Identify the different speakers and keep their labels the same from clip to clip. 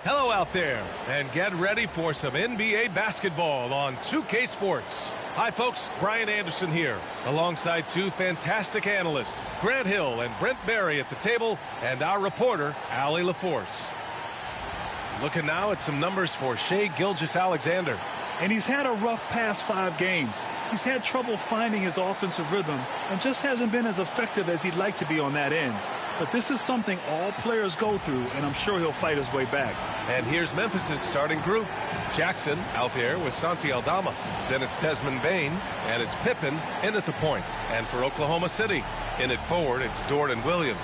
Speaker 1: Hello out there, and get ready for some NBA basketball on 2K Sports. Hi folks, Brian Anderson here, alongside two fantastic analysts, Grant Hill and Brent Barry at the table, and our reporter, Allie LaForce. Looking now at some numbers for Shai Gilgeous-Alexander.
Speaker 2: And he's had a rough past 5 games. He's had trouble finding his offensive rhythm and just hasn't been as effective as he'd like to be on that end. But this is something all players go through, and I'm sure he'll fight his way back.
Speaker 1: And here's Memphis's starting group. Jackson out there with Santi Aldama. Then it's Desmond Bane, and it's Pippen in at the point. And for Oklahoma City, in at forward, it's Dort and Williams.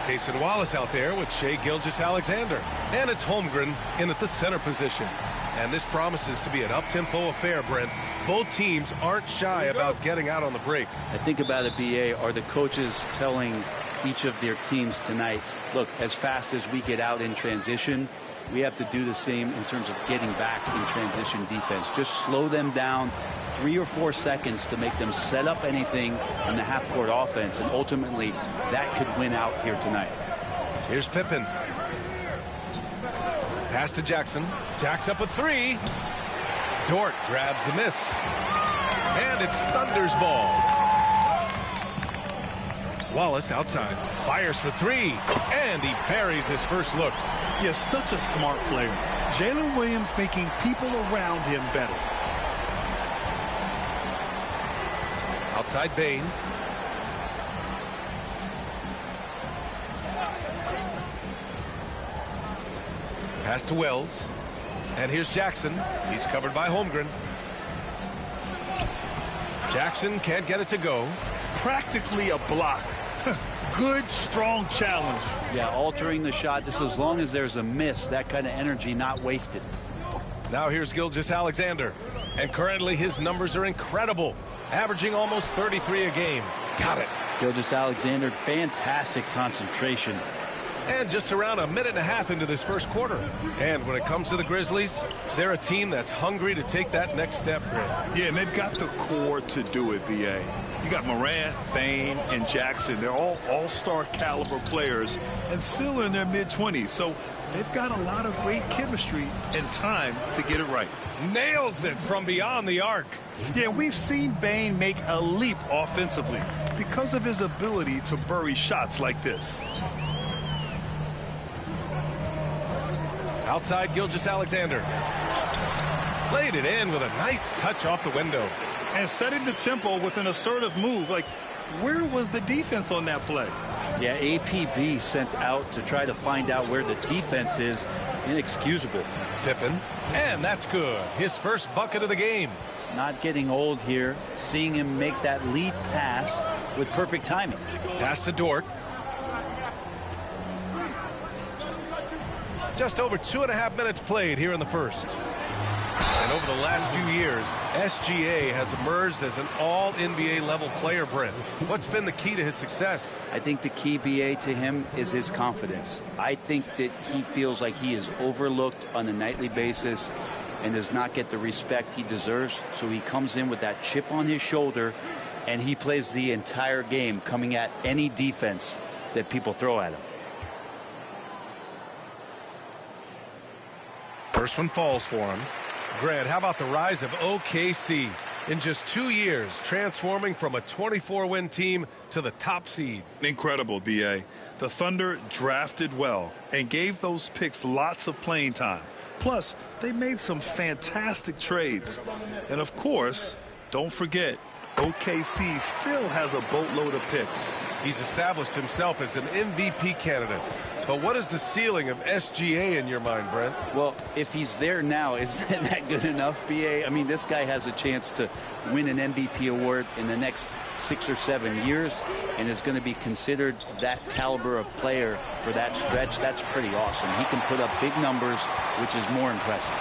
Speaker 1: Cason Wallace out there with Shai Gilgeous-Alexander. And it's Holmgren in at the center position. And this promises to be an up-tempo affair, Brent. Both teams aren't shy about getting out on the break.
Speaker 3: I think about it, BA, are the coaches telling each of their teams tonight, look, as fast as we get out in transition, we have to do the same in terms of getting back in transition defense. Just slow them down 3 or 4 seconds to make them set up anything in the half-court offense, and ultimately that could win out here tonight.
Speaker 1: Here's Pippen. Pass to Jackson. Jack's up a 3. Dort grabs the miss. And it's Thunder's ball. Wallace outside, fires for 3, and he parries his first look.
Speaker 2: He is such a smart player. Jalen Williams making people around him better.
Speaker 1: Outside Bane. Pass to Wells. And here's Jackson. He's covered by Holmgren. Jackson can't get it to go.
Speaker 2: Practically a block. Good, strong challenge.
Speaker 3: Yeah, altering the shot just as long as there's a miss, that kind of energy not wasted.
Speaker 1: Now here's Gilgeous-Alexander. And currently his numbers are incredible, averaging almost 33 a game. Got it.
Speaker 3: Gilgeous-Alexander, fantastic concentration.
Speaker 1: And just around a minute and a half into this first quarter. And when it comes to the Grizzlies, they're a team that's hungry to take that next step, Grant.
Speaker 2: Yeah, and they've got the core to do it, BA. You got Morant, Bane, and Jackson. They're all all-star caliber players and still in their mid-20s. So they've got a lot of great chemistry and time to get it right.
Speaker 1: Nails it from beyond the arc.
Speaker 2: Yeah, we've seen Bane make a leap offensively because of his ability to bury shots like this.
Speaker 1: Outside Gilgeous-Alexander. Laid it in with a nice touch off the window.
Speaker 2: And setting the tempo with an assertive move. Like, where was the defense on that play?
Speaker 3: Yeah, APB sent out to try to find out where the defense is. Inexcusable.
Speaker 1: Pippen. And that's good. His first bucket of the game.
Speaker 3: Not getting old here. Seeing him make that lead pass with perfect timing.
Speaker 1: Pass to Dort. Just over 2.5 minutes played here in the first. And over the last few years, SGA has emerged as an all-NBA level player, Brent. What's been the key to his success?
Speaker 3: I think the key, BA, to him is his confidence. I think that he feels like he is overlooked on a nightly basis and does not get the respect he deserves. So he comes in with that chip on his shoulder, and he plays the entire game coming at any defense that people throw at him.
Speaker 1: First one falls for him. Grant, how about the rise of OKC? In just 2 years, transforming from a 24-win team to the top seed.
Speaker 2: Incredible, BA. The Thunder drafted well and gave those picks lots of playing time. Plus, they made some fantastic trades. And of course, don't forget, OKC still has a boatload of picks.
Speaker 1: He's established himself as an MVP candidate. But what is the ceiling of SGA in your mind, Brent?
Speaker 3: Well, if he's there now, isn't that good enough, BA? I mean, this guy has a chance to win an MVP award in the next 6 or 7 years and is going to be considered that caliber of player for that stretch. That's pretty awesome. He can put up big numbers, which is more impressive.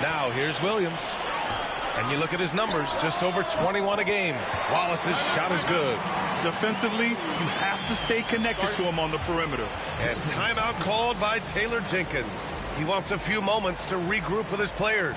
Speaker 1: Now here's Williams. And you look at his numbers, just over 21 a game. Wallace's shot is good.
Speaker 2: Defensively, you have to stay connected to him on the perimeter.
Speaker 1: And timeout called by Taylor Jenkins. He wants a few moments to regroup with his players.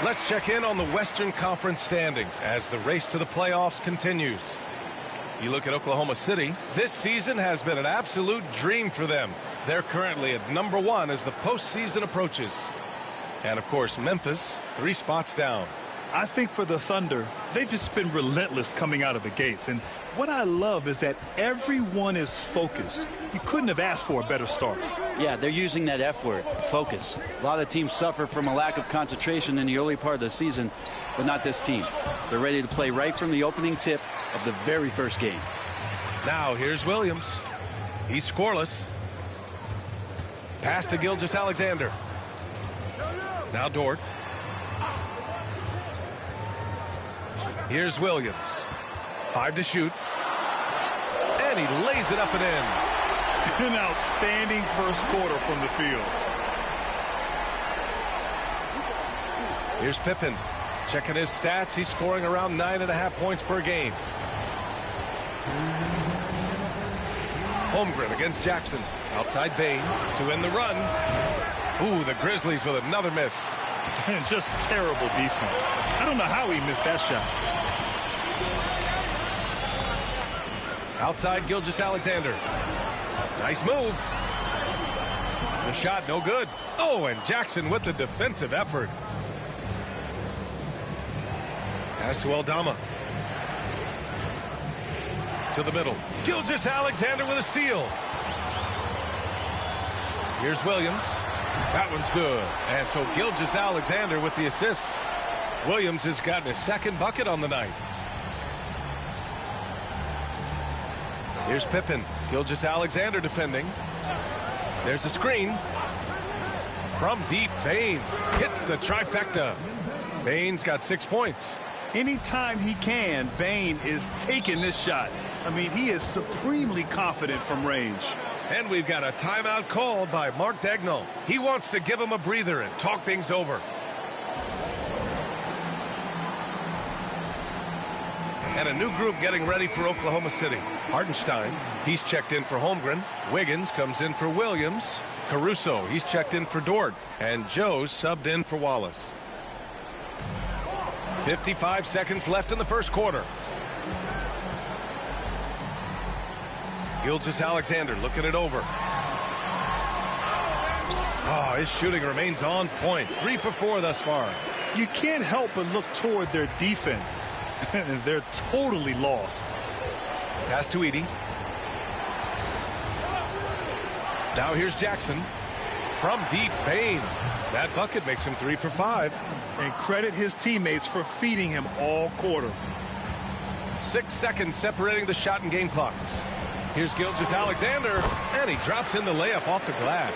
Speaker 1: Let's check in on the Western Conference standings as the race to the playoffs continues. You look at Oklahoma City, this season has been an absolute dream for them. They're currently at #1 as the postseason approaches. And of course, Memphis, 3 spots down.
Speaker 2: I think for the Thunder, they've just been relentless coming out of the gates. And what I love is that everyone is focused. You couldn't have asked for a better start.
Speaker 3: Yeah, they're using that F word, focus. A lot of teams suffer from a lack of concentration in the early part of the season, but not this team. They're ready to play right from the opening tip of the very first game.
Speaker 1: Now here's Williams. He's scoreless. Pass to Gilgeous-Alexander. Now Dort. Here's Williams. 5 to shoot. And he lays it up and in.
Speaker 2: An outstanding first quarter from the field.
Speaker 1: Here's Pippen. Checking his stats. He's scoring around 9.5 points per game. Holmgren against Jackson. Outside Bain to end the run. Ooh, the Grizzlies with another miss.
Speaker 2: Just terrible defense. I don't know how he missed that shot.
Speaker 1: Outside Gilgeous-Alexander. Nice move. The shot no good. Oh, and Jackson with the defensive effort. Pass to Aldama. To the middle. Gilgeous-Alexander with a steal. Here's Williams. That one's good. And so Gilgeous-Alexander with the assist. Williams has gotten his second bucket on the night. Here's Pippen. Gilgeous-Alexander defending. There's a screen. From deep, Bain hits the trifecta. Bain's got 6 points.
Speaker 2: Anytime he can, Bain is taking this shot. I mean, he is supremely confident from range.
Speaker 1: And we've got a timeout called by Mark Daigneault. He wants to give him a breather and talk things over. And a new group getting ready for Oklahoma City. Hartenstein, he's checked in for Holmgren. Wiggins comes in for Williams. Caruso, he's checked in for Dort. And Joe's subbed in for Wallace. 55 seconds left in the first quarter. Gilgeous-Alexander looking it over. Oh, his shooting remains on point. 3 for 4 thus far.
Speaker 2: You can't help but look toward their defense. They're totally lost.
Speaker 1: Pass to Edey. Now here's Jackson. From deep, Bain. That bucket makes him 3 for 5.
Speaker 2: And credit his teammates for feeding him all quarter.
Speaker 1: 6 seconds separating the shot and game clocks. Here's Gilgeous-Alexander, and he drops in the layup off the glass.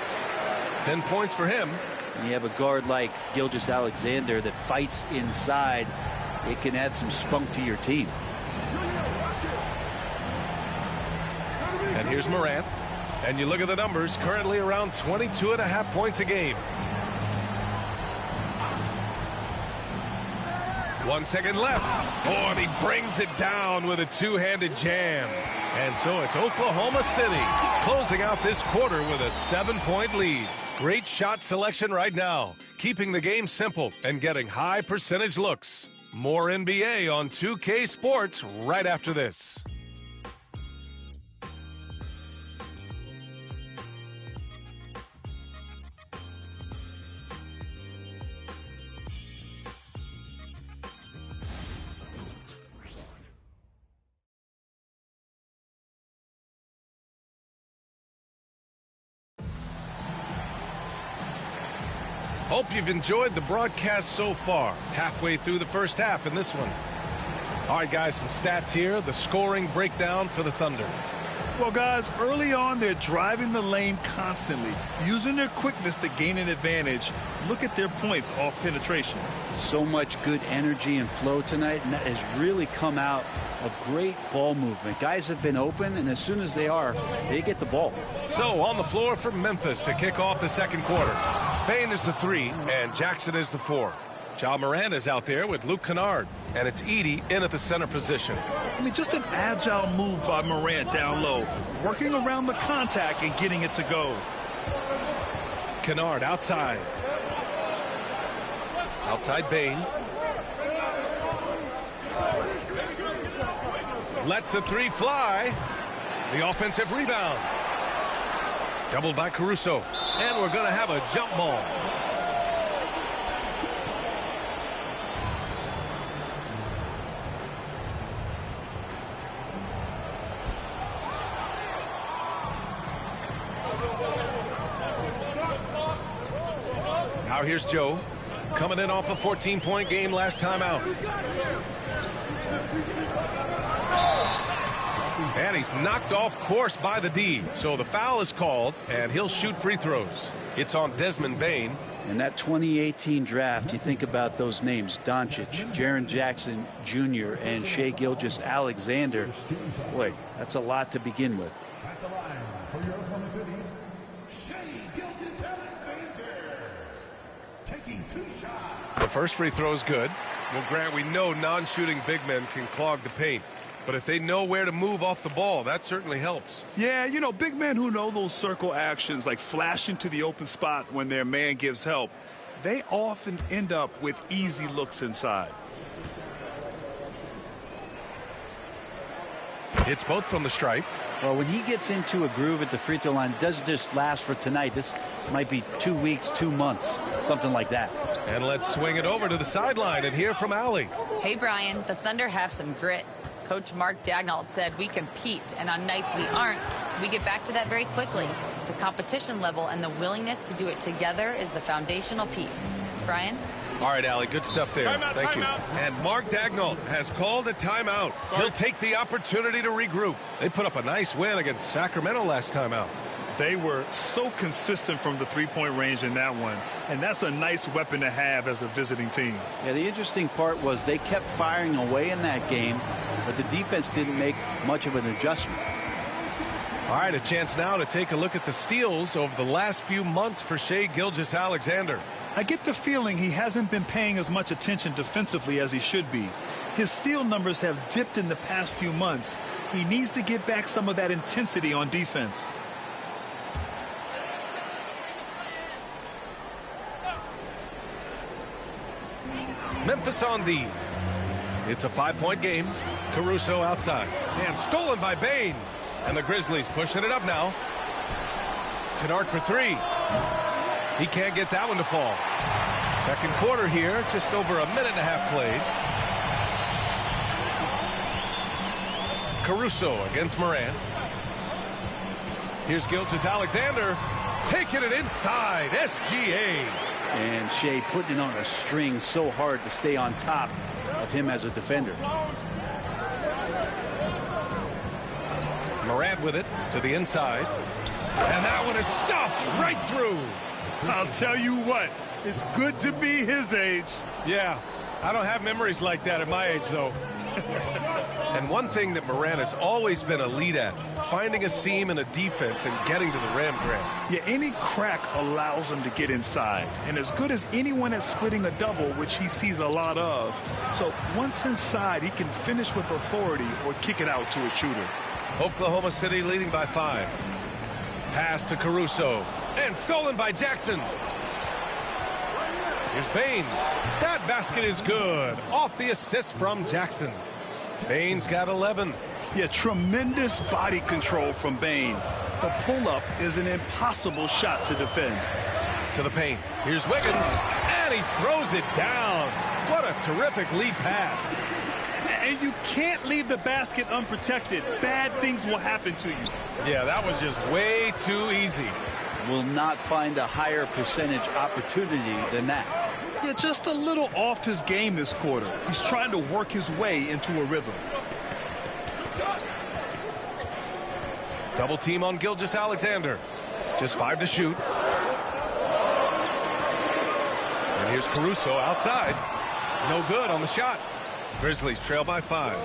Speaker 1: 10 points for him.
Speaker 3: And you have a guard like Gilgeous-Alexander that fights inside. It can add some spunk to your team.
Speaker 1: And here's Morant. And you look at the numbers, currently around 22.5 points a game. 1 second left. Oh, and he brings it down with a two-handed jam. And so it's Oklahoma City closing out this quarter with a 7-point lead. Great shot selection right now, keeping the game simple and getting high percentage looks. More NBA on 2K Sports right after this. Hope you've enjoyed the broadcast so far. Halfway through the first half in this one. All right, guys, some stats here. The scoring breakdown for the Thunder.
Speaker 2: Well, guys, early on, they're driving the lane constantly, using their quickness to gain an advantage. Look at their points off penetration.
Speaker 3: So much good energy and flow tonight, and that has really come out of great ball movement. Guys have been open, and as soon as they are, they get the ball.
Speaker 1: So on the floor for Memphis to kick off the second quarter. Bane is the 3, and Jackson is the 4. Ja Morant is out there with Luke Kennard, and it's Edey in at the center position.
Speaker 2: I mean, just an agile move by Morant down low, working around the contact and getting it to go.
Speaker 1: Kennard outside. Outside Bane. Lets the 3 fly. The offensive rebound. Doubled by Caruso. And we're going to have a jump ball. Now here's Joe, coming in off a 14-point game last time out. And he's knocked off course by the D. So the foul is called, and he'll shoot free throws. It's on Desmond Bane.
Speaker 3: In that 2018 draft, you think about those names, Doncic, Jaren Jackson Jr., and Shai Gilgeous-Alexander. Boy, that's a lot to begin with.
Speaker 4: At the line for your Oklahoma City, Shai Gilgeous-Alexander, taking 2 shots.
Speaker 1: The first free throw is good. Well, Grant, we know non-shooting big men can clog the paint. But if they know where to move off the ball, that certainly helps.
Speaker 2: Yeah, you know, big men who know those circle actions, like flashing to the open spot when their man gives help, they often end up with easy looks inside.
Speaker 1: Hits both from the stripe.
Speaker 3: Well, when he gets into a groove at the free throw line, it doesn't just last for tonight. This might be 2 weeks, 2 months, something like that.
Speaker 1: And let's swing it over to the sideline and hear from Allie.
Speaker 5: Hey, Brian, the Thunder have some grit. Coach Mark Daigneault said we compete, and on nights we aren't, we get back to that very quickly. The competition level and the willingness to do it together is the foundational piece. Brian?
Speaker 1: All right, Allie, good stuff there.
Speaker 2: Timeout,
Speaker 1: Thank you.
Speaker 2: timeout.
Speaker 1: And Mark Daigneault has called a timeout. He'll take the opportunity to regroup. They put up a nice win against Sacramento last time out.
Speaker 2: They were so consistent from the three-point range in that one, and that's a nice weapon to have as a visiting team.
Speaker 3: Yeah, the interesting part was they kept firing away in that game, but the defense didn't make much of an adjustment.
Speaker 1: All right, a chance now to take a look at the steals over the last few months for Shai Gilgeous-Alexander.
Speaker 2: I get the feeling he hasn't been paying as much attention defensively as he should be. His steal numbers have dipped in the past few months. He needs to get back some of that intensity on defense.
Speaker 1: Memphis on D. It's a 5-point game. Caruso outside. And stolen by Bane. And the Grizzlies pushing it up now. Kennard for 3. He can't get that one to fall. Second quarter here, just over a minute and a half played. Caruso against Morant. Here's Gilgeous-Alexander taking it inside. SGA.
Speaker 3: And Shai putting it on a string so hard to stay on top of him as a defender.
Speaker 1: Morant with it to the inside. And that one is stuffed right through.
Speaker 2: I'll tell you what, it's good to be his age.
Speaker 1: Yeah, I don't have memories like that at my age, though. And one thing that Morant has always been elite at, finding a seam in a defense and getting to the rim, Grant.
Speaker 2: Yeah, any crack allows him to get inside. And as good as anyone at splitting a double, which he sees a lot of. So once inside, he can finish with authority or kick it out to a shooter.
Speaker 1: Oklahoma City leading by 5. Pass to Caruso. And stolen by Jackson. Here's Bane. That basket is good. Off the assist from Jackson. Bane's got 11.
Speaker 2: Yeah, tremendous body control from Bane. The pull-up is an impossible shot to defend.
Speaker 1: To the paint. Here's Wiggins. And he throws it down. What a terrific lead pass.
Speaker 2: And you can't leave the basket unprotected. Bad things will happen to you.
Speaker 1: Yeah, that was just way too easy.
Speaker 3: Will not find a higher percentage opportunity than that.
Speaker 2: Yeah, just a little off his game this quarter. He's trying to work his way into a rhythm.
Speaker 1: Double team on Gilgeous-Alexander. Just 5 to shoot. And here's Caruso outside. No good on the shot. Grizzlies trail by 5.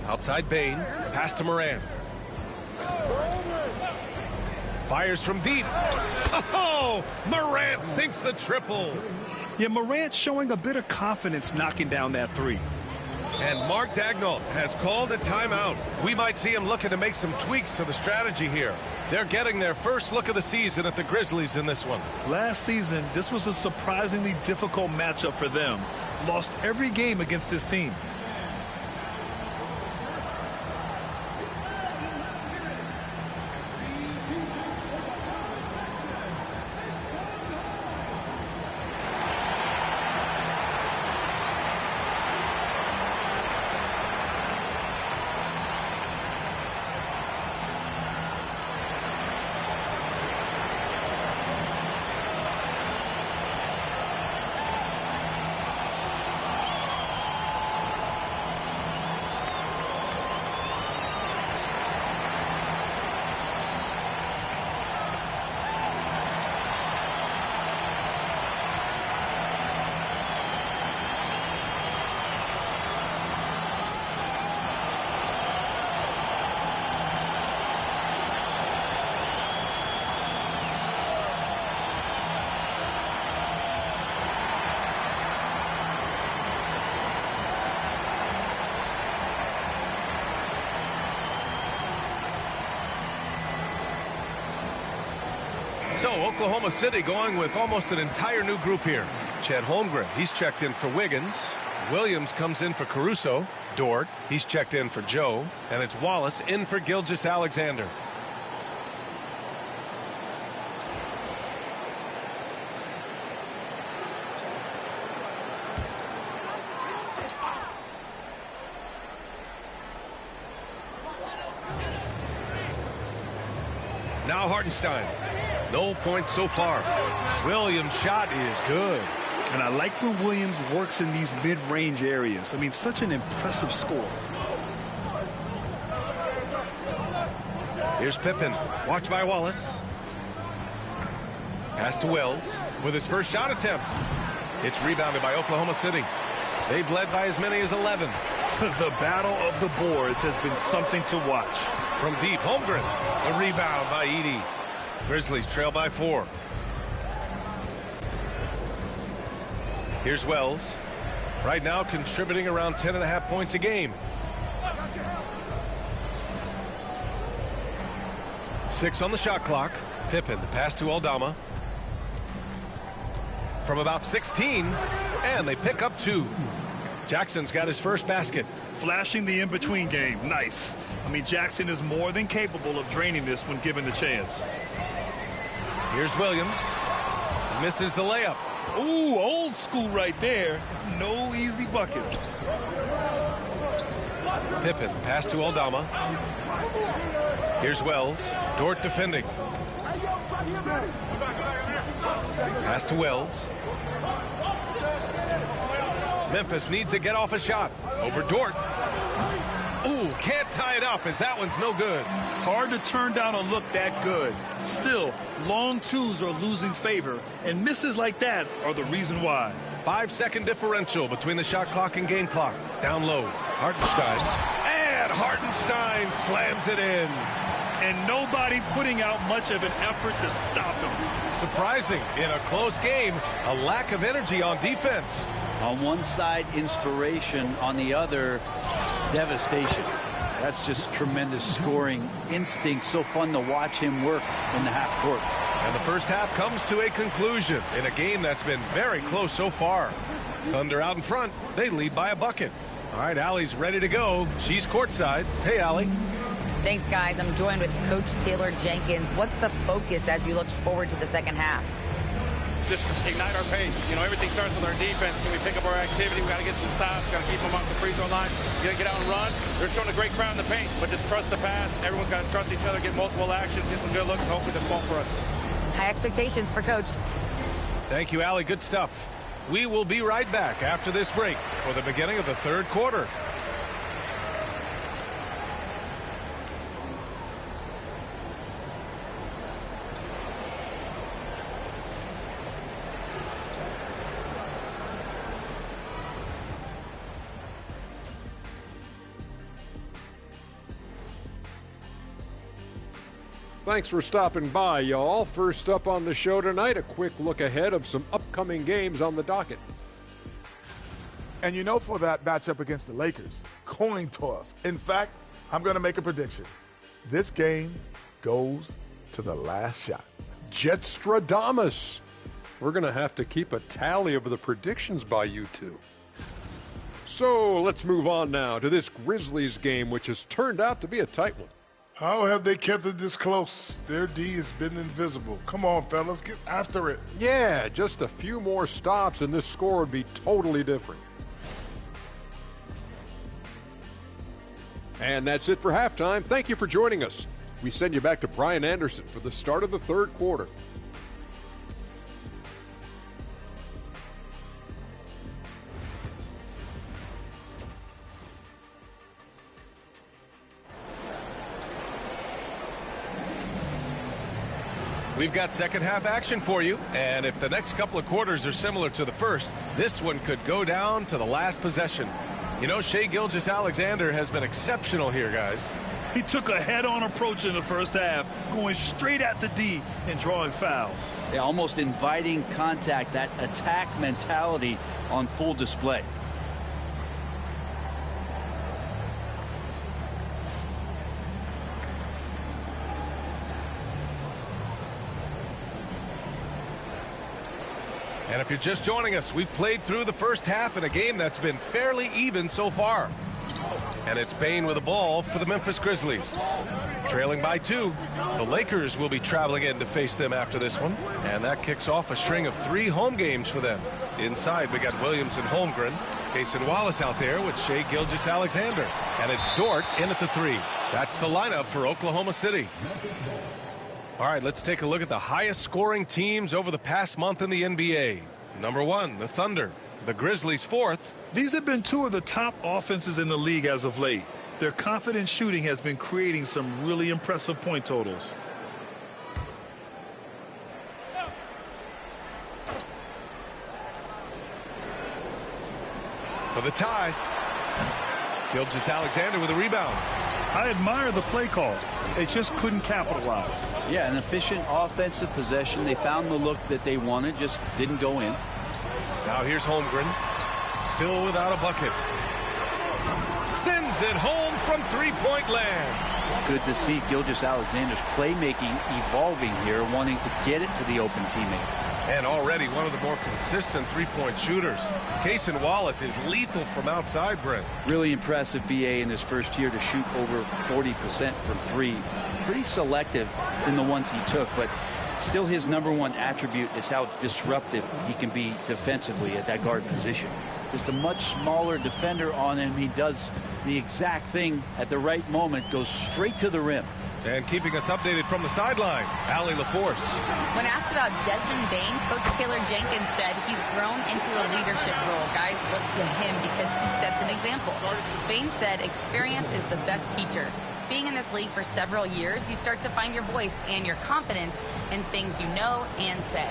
Speaker 1: Outside Bane. Pass to Morant. Fires from deep. Oh, Morant sinks the triple.
Speaker 2: Yeah, Morant showing a bit of confidence knocking down that three.
Speaker 1: And Mark Daigneault has called a timeout. We might see him looking to make some tweaks to the strategy here. They're getting their first look of the season at the Grizzlies in this one.
Speaker 2: Last season, this was a surprisingly difficult matchup for them. Lost every game against this team.
Speaker 1: So Oklahoma City going with almost an entire new group here. Chet Holmgren, he's checked in for Wiggins. Williams comes in for Caruso. Dort, he's checked in for Joe. And it's Wallace in for Gilgeous-Alexander. Now Hartenstein. No points so far. Williams' shot is good.
Speaker 2: And I like when Williams works in these mid-range areas. I mean, such an impressive score.
Speaker 1: Here's Pippen. Watched by Wallace. Pass to Wells with his first shot attempt. It's rebounded by Oklahoma City. They've led by as many as 11.
Speaker 2: The battle of the boards has been something to watch.
Speaker 1: From deep, Holmgren. The rebound by Edey. Grizzlies trail by 4. Here's Wells. Right now contributing around 10.5 points a game. 6 on the shot clock. Pippen, the pass to Aldama. From about 16, and they pick up 2. Jackson's got his first basket.
Speaker 2: Flashing the in-between game. Nice. I mean, Jackson is more than capable of draining this when given the chance.
Speaker 1: Here's Williams. Misses the layup.
Speaker 2: Ooh, old school right there. No easy buckets.
Speaker 1: Pippen, pass to Aldama. Here's Wells. Dort defending. Pass to Wells. Memphis needs to get off a shot. Over Dort. Ooh, can't tie it up as that one's no good.
Speaker 2: Hard to turn down a look that good. Still, long twos are losing favor, and misses like that are the reason why.
Speaker 1: 5-second differential between the shot clock and game clock. Down low. Hartenstein. And Hartenstein slams it in.
Speaker 2: And nobody putting out much of an effort to stop him.
Speaker 1: Surprising in a close game, a lack of energy on defense.
Speaker 3: On one side, inspiration. On the other, devastation. That's just tremendous scoring instinct. So fun to watch him work in the half court.
Speaker 1: And the first half comes to a conclusion in a game that's been very close so far. Thunder out in front. They lead by a bucket. All right, Allie's ready to go. She's courtside. Hey, Allie.
Speaker 5: Thanks, guys. I'm joined with Coach Taylor Jenkins. What's the focus as you look forward to the second half?
Speaker 6: Just ignite our pace. You know, everything starts with our defense. Can we pick up our activity? We got to get some stops. Got to keep them off the free throw line. We got to get out and run. They're showing a great crowd in the paint, but just trust the pass. Everyone's got to trust each other, get multiple actions, get some good looks, and hopefully they fall for us.
Speaker 5: High expectations for Coach.
Speaker 1: Thank you, Allie. Good stuff. We will be right back after this break for the beginning of the third quarter.
Speaker 7: Thanks for stopping by, y'all. First up on the show tonight, a quick look ahead of some upcoming games on the docket.
Speaker 8: And you know, for that matchup against the Lakers, coin toss. In fact, I'm going to make a prediction. This game goes to the last shot.
Speaker 7: Jetstradamus. We're going to have to keep a tally of the predictions by you two. So let's move on now to this Grizzlies game, which has turned out to be a tight one.
Speaker 9: How have they kept it this close? Their D has been invisible. Come on, fellas, get after it.
Speaker 7: Yeah, just a few more stops and this score would be totally different. And that's it for halftime. Thank you for joining us. We send you back to Brian Anderson for the start of the third quarter.
Speaker 1: We've got second half action for you, and if the next couple of quarters are similar to the first, this one could go down to the last possession. You know, Shai Gilgeous-Alexander has been exceptional here, guys.
Speaker 2: He took a head-on approach in the first half, going straight at the D and drawing fouls.
Speaker 3: Yeah, almost inviting contact, that attack mentality on full display.
Speaker 1: And if you're just joining us, we've played through the first half in a game that's been fairly even so far. And it's Bane with a ball for the Memphis Grizzlies. Trailing by 2. The Lakers will be traveling in to face them after this one. And that kicks off a string of 3 home games for them. Inside, we got Williams and Holmgren. Cason Wallace out there with Shai Gilgeous-Alexander. And it's Dort in at the 3. That's the lineup for Oklahoma City. All right, let's take a look at the highest scoring teams over the past month in the NBA. Number 1, the Thunder. The Grizzlies 4th.
Speaker 2: These have been 2 of the top offenses in the league as of late. Their confident shooting has been creating some really impressive point totals.
Speaker 1: For the tie, Gilgeous-Alexander with a rebound.
Speaker 2: I admire the play call. They just couldn't capitalize.
Speaker 3: Yeah, an efficient offensive possession. They found the look that they wanted, just didn't go in.
Speaker 1: Now here's Holmgren, still without a bucket. Sends it home from three-point land.
Speaker 3: Good to see Gilgeous-Alexander's playmaking evolving here, wanting to get it to the open teammate.
Speaker 1: And already one of the more consistent three-point shooters. Cason Wallace is lethal from outside, Brent.
Speaker 3: Really impressive BA in his first year to shoot over 40% from 3. Pretty selective in the ones he took, but still his number 1 attribute is how disruptive he can be defensively at that guard position. Just a much smaller defender on him. He does the exact thing at the right moment, goes straight to the rim.
Speaker 1: And keeping us updated from the sideline, Allie LaForce.
Speaker 5: When asked about Desmond Bane, Coach Taylor Jenkins said he's grown into a leadership role. Guys look to him because he sets an example. Bane said experience is the best teacher. Being in this league for several years, you start to find your voice and your confidence in things you know and say.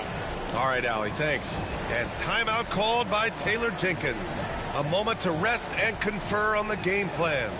Speaker 1: All right, Allie, thanks. And timeout called by Taylor Jenkins. A moment to rest and confer on the game plan.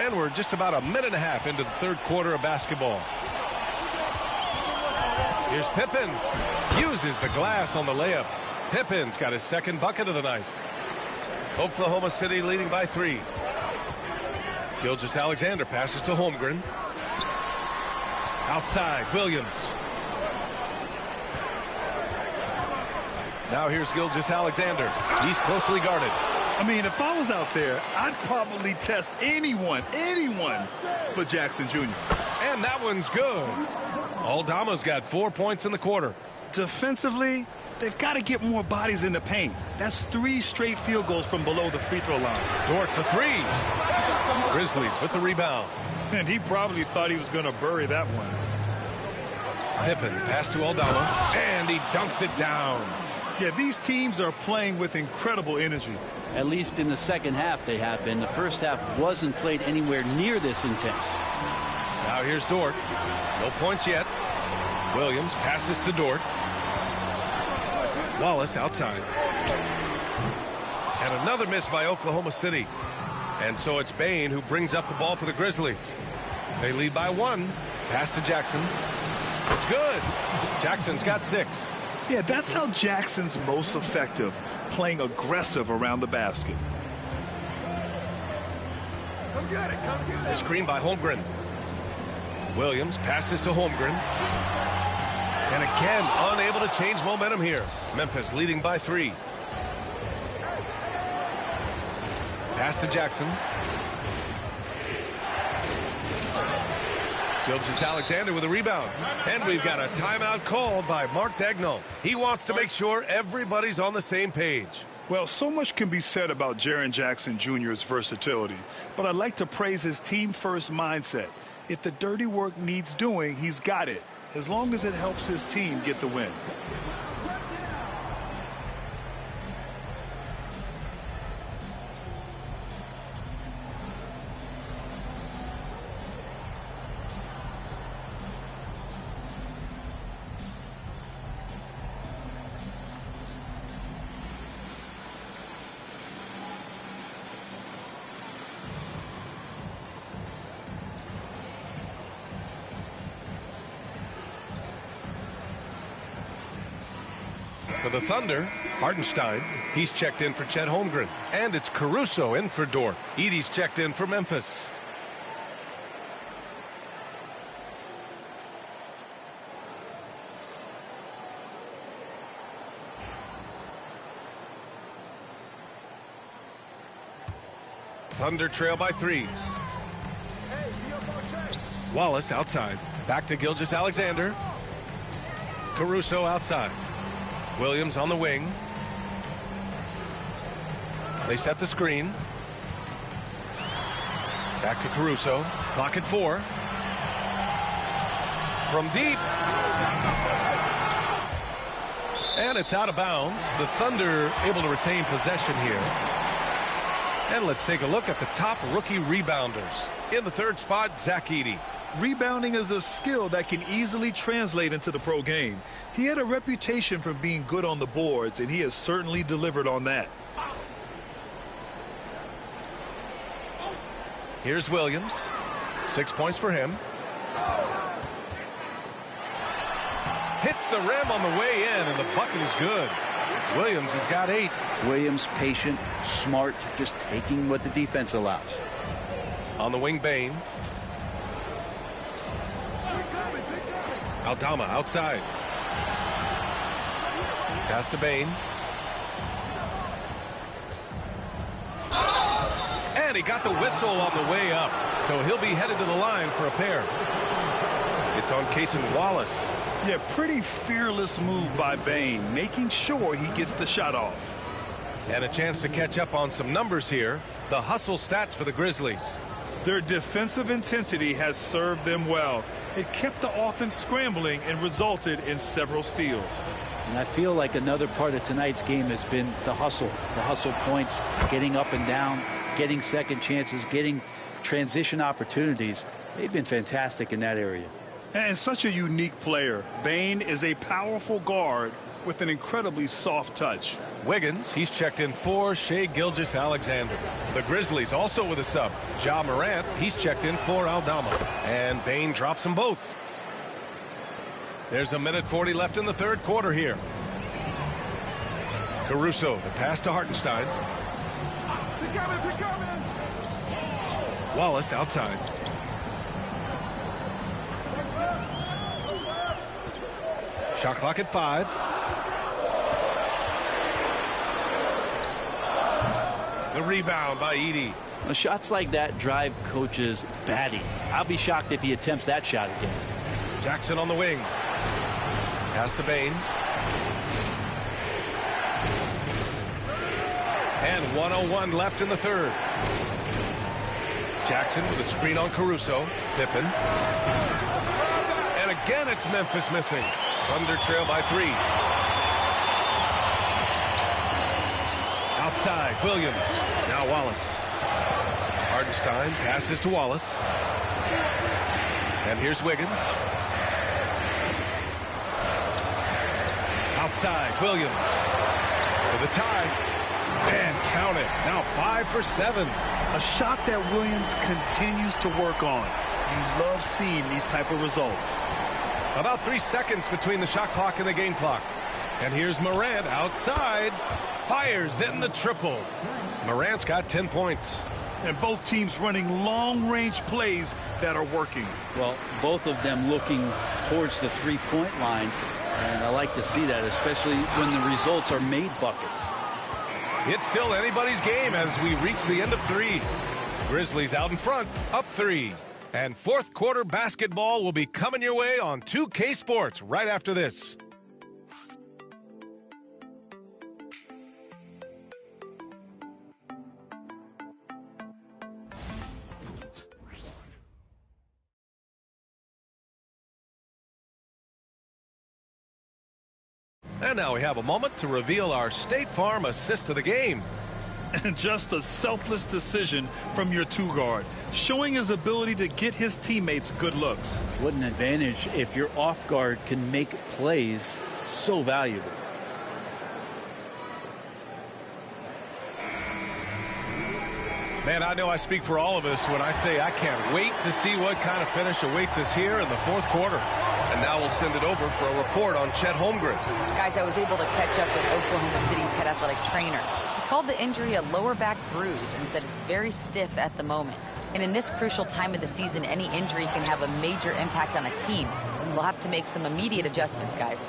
Speaker 1: And we're just about a minute and a half into the third quarter of basketball. Here's Pippen. Uses the glass on the layup. Pippen's got his second bucket of the night. Oklahoma City leading by 3. Gilgeous-Alexander passes to Holmgren. Outside, Williams. Now here's Gilgeous-Alexander. He's closely guarded.
Speaker 2: I mean, if I was out there, I'd probably test anyone but Jackson Jr.
Speaker 1: And that one's good. Aldama's got 4 points in the quarter.
Speaker 2: Defensively, they've got to get more bodies in the paint. That's 3 straight field goals from below the free throw line.
Speaker 1: Dort for 3. Grizzlies with the rebound.
Speaker 2: And he probably thought he was going to bury that one.
Speaker 1: Pippen pass to Aldama, and he dunks it down.
Speaker 2: Yeah, these teams are playing with incredible energy.
Speaker 3: At least in the second half they have been. The first half wasn't played anywhere near this intense.
Speaker 1: Now here's Dort. No points yet. Williams passes to Dort. Wallace outside. And another miss by Oklahoma City. And so it's Bain who brings up the ball for the Grizzlies. They lead by 1. Pass to Jackson. It's good. Jackson's got 6.
Speaker 2: Yeah, that's how Jackson's most effective, playing aggressive around the basket.
Speaker 4: Come get it, come get
Speaker 1: The
Speaker 4: it.
Speaker 1: screen by Holmgren. Williams passes to Holmgren. And again, unable to change momentum here. Memphis leading by 3. Pass to Jackson. Gilgeous-Alexander with a rebound. And we've got a timeout called by Mark Daigneault. He wants to make sure everybody's on the same page.
Speaker 2: Well, so much can be said about Jaren Jackson Jr.'s versatility, but I'd like to praise his team-first mindset. If the dirty work needs doing, he's got it, as long as it helps his team get the win.
Speaker 1: For the Thunder, Hartenstein. He's checked in for Chet Holmgren. And it's Caruso in for Dort. Edey's checked in for Memphis. Thunder trail by 3. Wallace outside. Back to Gilgeous-Alexander. Caruso outside. Williams on the wing. They set the screen. Back to Caruso. Clock at 4. From deep. And it's out of bounds. The Thunder able to retain possession here. And let's take a look at the top rookie rebounders. In the third spot, Zach Edey.
Speaker 2: Rebounding is a skill that can easily translate into the pro game. He had a reputation for being good on the boards, and he has certainly delivered on that.
Speaker 1: Here's Williams. 6 points for him. Hits the rim on the way in, and the bucket is good. Williams has got 8.
Speaker 3: Williams patient, smart, just taking what the defense allows.
Speaker 1: On the wing, Bain. Aldama outside. Pass to Bain. And he got the whistle on the way up. So he'll be headed to the line for a pair. It's on Cason Wallace.
Speaker 2: Yeah, pretty fearless move by Bain, making sure he gets the shot off.
Speaker 1: And a chance to catch up on some numbers here. The hustle stats for the Grizzlies.
Speaker 2: Their defensive intensity has served them well. It kept the offense scrambling and resulted in several steals.
Speaker 3: And I feel like another part of tonight's game has been the hustle. The hustle points, getting up and down, getting second chances, getting transition opportunities. They've been fantastic in that area.
Speaker 2: And such a unique player. Bain is a powerful guard with an incredibly soft touch.
Speaker 1: Wiggins, he's checked in for Shai Gilgeous-Alexander. The Grizzlies also with a sub. Ja Morant, he's checked in for Aldama. And Bane drops them both. There's 1:40 left in the third quarter here. Caruso, the pass to Hartenstein. Wallace outside. Shot clock at 5. The rebound by Edey.
Speaker 3: Well, shots like that drive coaches batty. I'll be shocked if he attempts that shot again.
Speaker 1: Jackson on the wing. Pass to Bane. And 1:01 left in the third. Jackson with a screen on Caruso. Pippen. And again it's Memphis missing. Thunder trail by 3. Outside, Williams. Now Wallace. Hartenstein passes to Wallace. And here's Wiggins. Outside, Williams. For the tie. And count it. Now 5 for 7.
Speaker 2: A shot that Williams continues to work on. You love seeing these type of results.
Speaker 1: About 3 seconds between the shot clock and the game clock. And here's Morant outside. Fires in the triple. Morant's got 10 points.
Speaker 2: And both teams running long-range plays that are working.
Speaker 3: Well, both of them looking towards the three-point line. And I like to see that, especially when the results are made buckets.
Speaker 1: It's still anybody's game as we reach the end of 3. Grizzlies out in front, up 3. And fourth quarter basketball will be coming your way on 2K Sports right after this. And now we have a moment to reveal our State Farm assist of the game.
Speaker 2: And just a selfless decision from your two-guard, showing his ability to get his teammates good looks.
Speaker 3: What an advantage if your off guard can make plays so valuable.
Speaker 1: Man, I know I speak for all of us when I say I can't wait to see what kind of finish awaits us here in the fourth quarter. And now we'll send it over for a report on Chet Holmgren.
Speaker 5: Guys, I was able to catch up with Oklahoma City's head athletic trainer. He called the injury a lower back bruise and said it's very stiff at the moment. And in this crucial time of the season, any injury can have a major impact on a team. And we'll have to make some immediate adjustments, guys.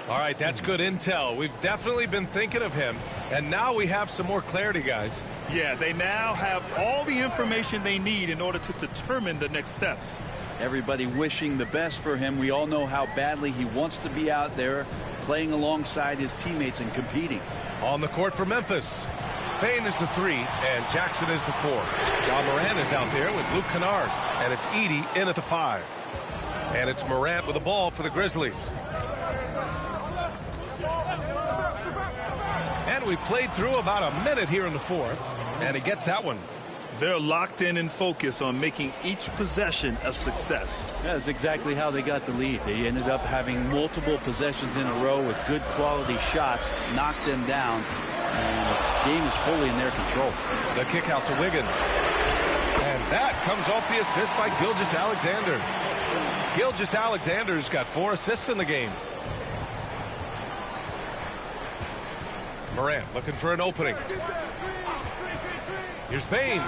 Speaker 1: All right, that's good intel. We've definitely been thinking of him. And now we have some more clarity, guys.
Speaker 2: Yeah, they now have all the information they need in order to determine the next steps.
Speaker 3: Everybody wishing the best for him. We all know how badly he wants to be out there playing alongside his teammates and competing.
Speaker 1: On the court for Memphis. Bane is the 3 and Jackson is the 4. Ja Morant is out there with Luke Kennard. And it's Edey in at the 5. And it's Morant with the ball for the Grizzlies. And we played through about a minute here in the fourth. And he gets that one.
Speaker 2: They're locked in and focused on making each possession a success.
Speaker 3: That's exactly how they got the lead. They ended up having multiple possessions in a row with good quality shots, knocked them down, and the game is fully in their control.
Speaker 1: The kick out to Wiggins. And that comes off the assist by Gilgeous-Alexander. Gilgeous-Alexander's got 4 assists in the game. Morant looking for an opening. Here's Bane.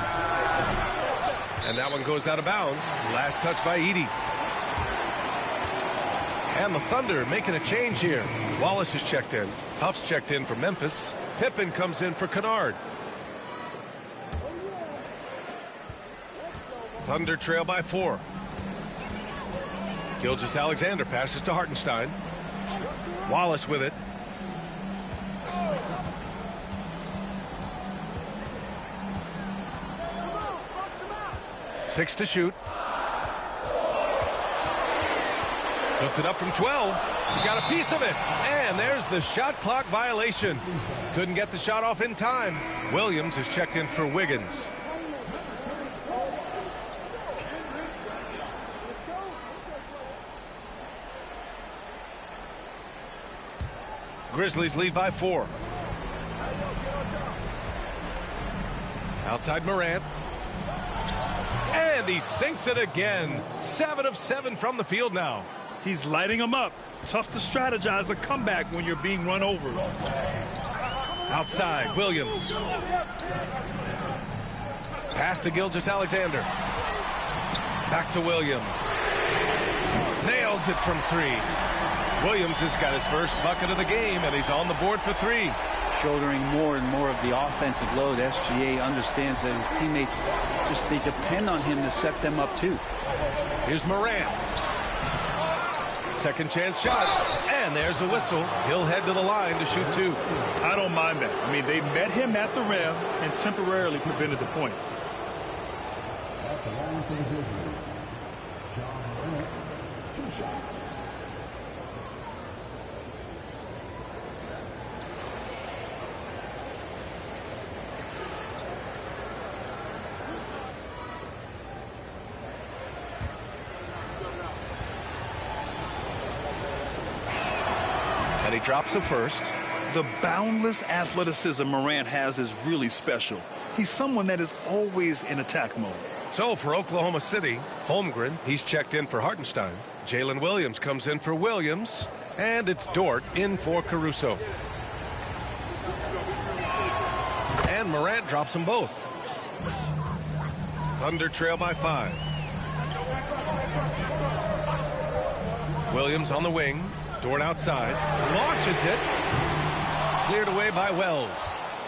Speaker 1: And that one goes out of bounds. Last touch by Edey. And the Thunder making a change here. Wallace is checked in. Huff's checked in for Memphis. Pippen comes in for Kennard. Thunder trail by 4. Gilgeous-Alexander passes to Hartenstein. Wallace with it. Six to shoot. Puts it up from 12. Got a piece of it. And there's the shot clock violation. Couldn't get the shot off in time. Williams is checked in for Wiggins. Grizzlies lead by 4. Outside Morant. And he sinks it again. 7 of 7 from the field now.
Speaker 2: He's lighting them up. Tough to strategize a comeback when you're being run over.
Speaker 1: Outside, Williams. Pass to Gilgeous-Alexander. Back to Williams. Nails it from 3. Williams has got his first bucket of the game, and he's on the board for 3.
Speaker 3: Shouldering more and more of the offensive load. SGA understands that his teammates they depend on him to set them up too.
Speaker 1: Here's Morant. Second chance shot, and there's a whistle. He'll head to the line to shoot 2.
Speaker 2: I don't mind that. I mean, they met him at the rim and temporarily prevented the points.
Speaker 4: At the line for the Grizzlies, John Morant, 2 shots.
Speaker 1: And he drops the first.
Speaker 2: The boundless athleticism Morant has is really special. He's someone that is always in attack mode.
Speaker 1: So for Oklahoma City, Holmgren, he's checked in for Hartenstein. Jalen Williams comes in for Williams. And it's Dort in for Caruso. And Morant drops them both. Thunder trail by 5. Williams on the wing. Dort outside. Launches it. Cleared away by Wells.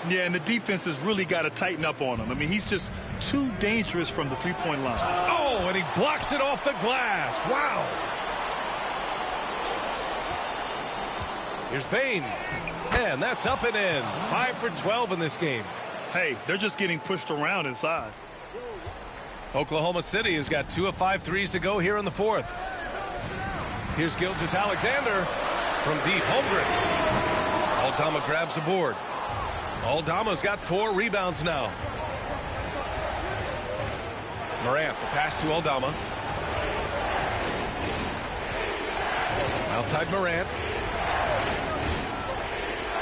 Speaker 2: Yeah, and the defense has really got to tighten up on him. I mean, he's just too dangerous from the three-point line.
Speaker 1: Oh, and he blocks it off the glass. Wow. Here's Bane. And that's up and in. 5 for 12 in this game.
Speaker 2: Hey, they're just getting pushed around inside.
Speaker 1: Oklahoma City has got 2 of 5 threes to go here in the 4th. Here's Gilgeous-Alexander from deep. Holmgren. Aldama grabs the board. Aldama's got 4 rebounds now. Morant, the pass to Aldama. Outside Morant.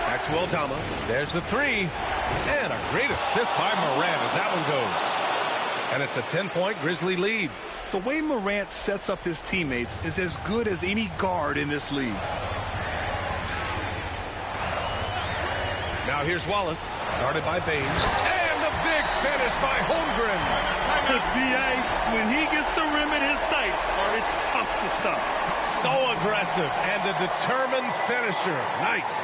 Speaker 1: Back to Aldama. There's the 3. And a great assist by Morant as that one goes. And it's a 10-point Grizzly lead.
Speaker 2: The way Morant sets up his teammates is as good as any guard in this league.
Speaker 1: Now here's Wallace, guarded by Bane. And the big finish by Holmgren.
Speaker 2: B.A., when he gets the rim in his sights, it's tough to stop.
Speaker 1: So aggressive and a determined finisher. Nice.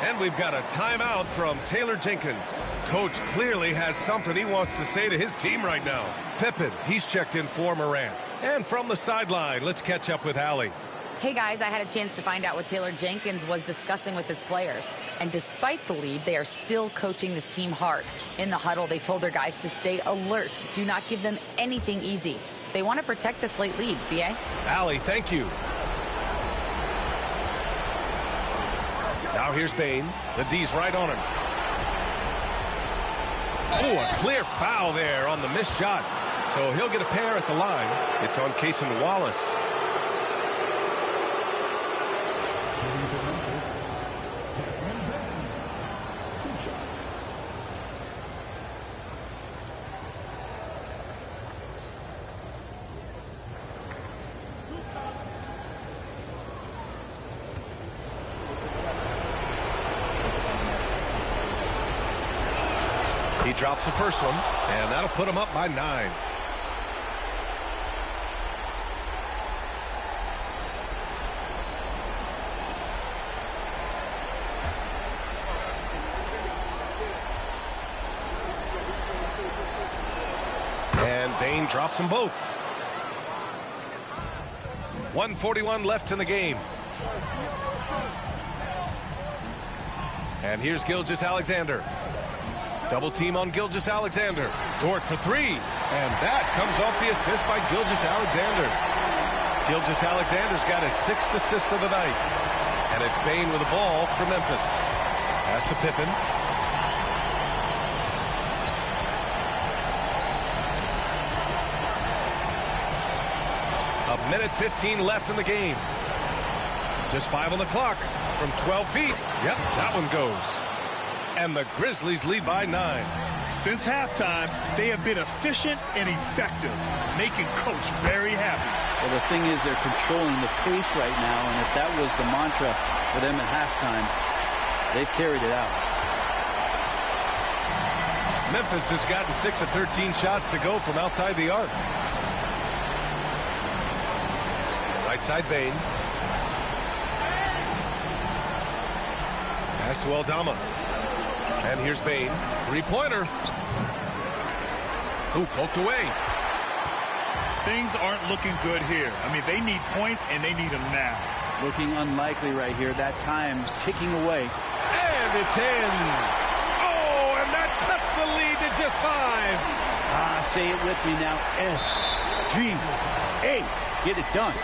Speaker 1: And we've got a timeout from Taylor Jenkins. Coach clearly has something he wants to say to his team right now. Pippen, he's checked in for Morant. And from the sideline, let's catch up with Allie.
Speaker 5: Hey guys, I had a chance to find out what Taylor Jenkins was discussing with his players. And despite the lead, they are still coaching this team hard. In the huddle, they told their guys to stay alert. Do not give them anything easy. They want to protect this late lead, B.A.
Speaker 1: Allie, thank you. Now here's Bane. The D's right on him. Oh, a clear foul there on the missed shot. So he'll get a pair at the line. It's on Cason Wallace.
Speaker 4: Shooting for Memphis, Desmond Bain, 2 shots.
Speaker 1: He drops the first one, and that'll put him up by 9. And Bane drops them both. 1:41 left in the game. And here's Gilgeous-Alexander. Double team on Gilgeous-Alexander. Dort for 3. And that comes off the assist by Gilgeous-Alexander. Gilgeous-Alexander's got his 6th assist of the night. And it's Bane with the ball for Memphis. Pass to Pippen. A minute 15 left in the game. Just 5 on the clock from 12 feet. Yep, that one goes. And the Grizzlies lead by 9.
Speaker 2: Since halftime, they have been efficient and effective, making Coach very happy.
Speaker 3: Well, the thing is, they're controlling the pace right now, and if that was the mantra for them at halftime, they've carried it out.
Speaker 1: Memphis has gotten 6 of 13 shots to go from outside the arc. Right side, Bain. Pass to Aldama. And here's Bain. Three-pointer. Ooh, poked away.
Speaker 2: Things aren't looking good here. I mean, they need points, and they need them now.
Speaker 3: Looking unlikely right here. That time ticking away.
Speaker 1: And it's in. Oh, and that cuts the lead to just 5.
Speaker 3: Say it with me now. S-G-A. Get it done.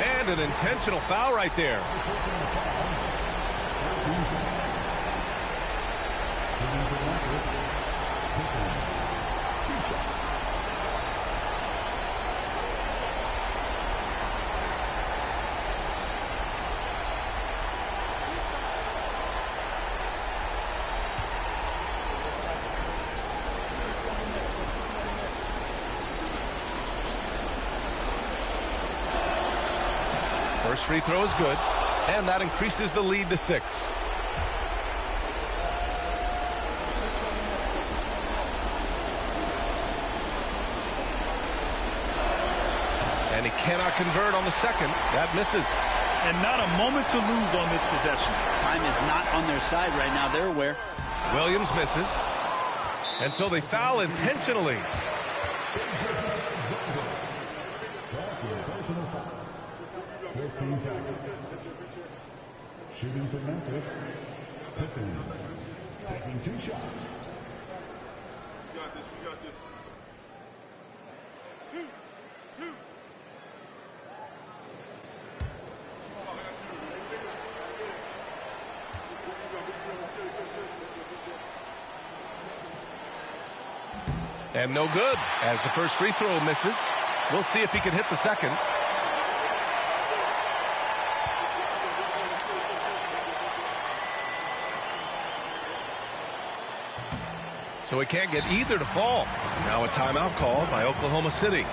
Speaker 1: And an intentional foul right there. First free throw is good, and that increases the lead to 6. And he cannot convert on the second. That misses.
Speaker 2: And not a moment to lose on this possession.
Speaker 3: Time is not on their side right now. They're aware.
Speaker 1: Williams misses. And so they foul intentionally.
Speaker 4: Shooting for Memphis, Pippen, taking 2 shots.
Speaker 9: We got this. Two.
Speaker 1: And no good, as the first free throw misses. We'll see if he can hit the second. So he can't get either to fall. Now a timeout called by Oklahoma City.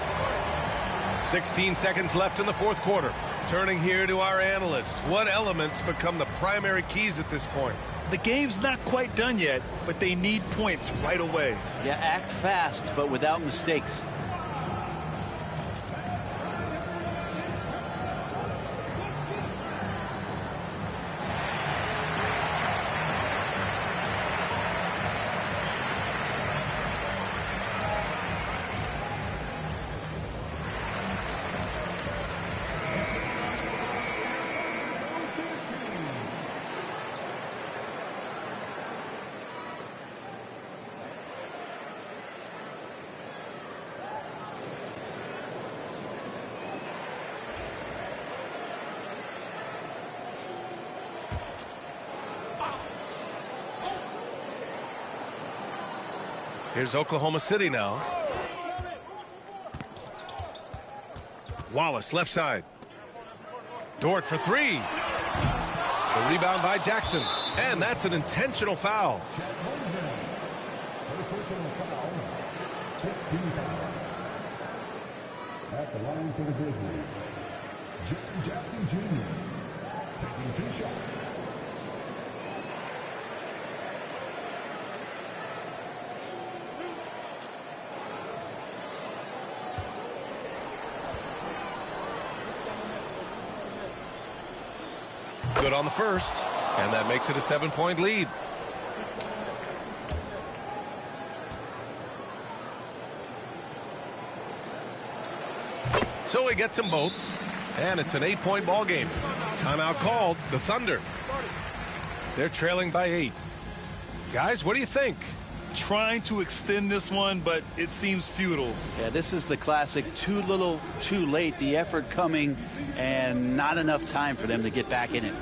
Speaker 1: 16 seconds left in the fourth quarter. Turning here to our analyst. What elements become the primary keys at this point?
Speaker 2: The game's not quite done yet, but they need points right away.
Speaker 3: Yeah, act fast, but without mistakes.
Speaker 1: Here's Oklahoma City now. Wallace, left side. Dort for 3. The rebound by Jackson. And that's an intentional foul.
Speaker 4: At the line for the Grizzlies, Jackson Jr. taking 2 shots.
Speaker 1: Good on the first, and that makes it a 7-point lead. So he gets them both, and it's an 8-point ball game. Timeout called. The Thunder. They're trailing by 8. Guys, what do you think?
Speaker 2: Trying to extend this one, but it seems futile.
Speaker 3: Yeah, this is the classic too little, too late. The effort coming and not enough time for them to get back in it.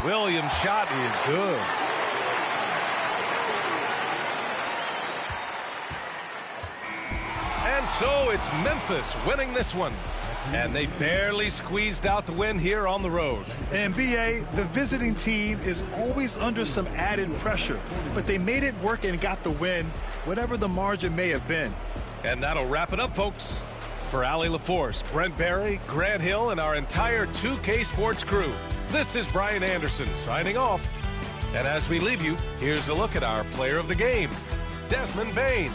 Speaker 1: Williams' shot is good. And so it's Memphis winning this one. And they barely squeezed out the win here on the road.
Speaker 10: And BA, the visiting team is always under some added pressure, but they made it work and got the win, whatever the margin may have been.
Speaker 1: And that'll wrap it up, folks. For Allie LaForce, Brent Barry, Grant Hill, and our entire 2K Sports crew, this is Brian Anderson signing off. And as we leave you, here's a look at our player of the game, Desmond Bane.